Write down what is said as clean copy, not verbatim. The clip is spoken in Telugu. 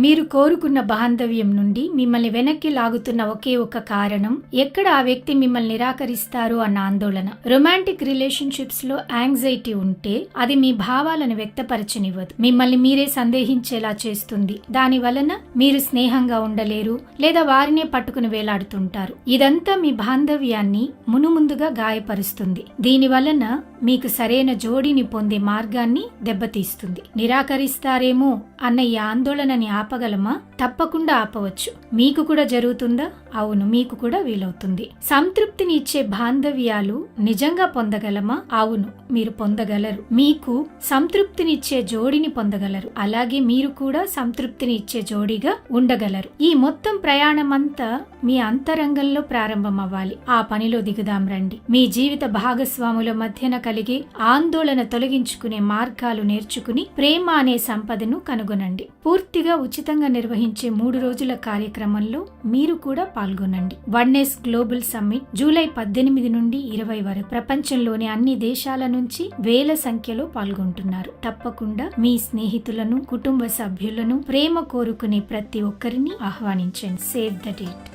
మీరు కోరుకున్న బాంధవ్యం నుండి మిమ్మల్ని వెనక్కి లాగుతున్న ఒకే ఒక కారణం ఎక్కడ ఆ వ్యక్తి మిమ్మల్ని నిరాకరిస్తారు అన్న ఆందోళన. రొమాంటిక్ రిలేషన్షిప్స్ లో యాంగ్జైటీ ఉంటే అది మీ భావాలను వ్యక్తపరచనివ్వదు, మిమ్మల్ని మీరే సందేహించేలా చేస్తుంది. దాని వలన మీరు స్నేహంగా ఉండలేరు లేదా వారినే పట్టుకుని వేలాడుతుంటారు. ఇదంతా మీ బాంధవ్యాన్ని మునుముందుగా గాయపరుస్తుంది. దీని వలన మీకు సరైన జోడిని పొందే మార్గాన్ని దెబ్బతీస్తుంది. నిరాకరిస్తారేమో అన్న ఈ ఆందోళనని ఆపగలమా? తప్పకుండా ఆపవచ్చు. మీకు కూడా జరుగుతుందా? అవును, మీకు కూడా వీలవుతుంది. సంతృప్తిని ఇచ్చే బాంధవ్యాలు నిజంగా పొందగలమా? అవును, మీరు పొందగలరు. మీకు సంతృప్తినిచ్చే జోడిని పొందగలరు. అలాగే మీరు కూడా సంతృప్తిని ఇచ్చే జోడిగా ఉండగలరు. ఈ మొత్తం ప్రయాణమంతా మీ అంతరంగంలో ప్రారంభం అవ్వాలి. ఆ పనిలో దిగుదాం రండి. మీ జీవిత భాగస్వాముల మధ్యన కలిగే ఆందోళన తొలగించుకునే మార్గాలు నేర్చుకుని ప్రేమ అనే సంపదను కనుగొనండి. పూర్తిగా ఉచితంగా నిర్వహించే 3 రోజుల కార్యక్రమంలో మీరు కూడా పాల్గొనండి. వన్నెస్ గ్లోబల్ సమ్మిట్ జూలై 18 నుండి 20 వరకు ప్రపంచంలోని అన్ని దేశాల నుంచి వేల సంఖ్యలో పాల్గొంటున్నారు. తప్పకుండా మీ స్నేహితులను, కుటుంబ సభ్యులను, ప్రేమ కోరుకునే ప్రతి ఒక్కరిని ఆహ్వానించండి. Save the date.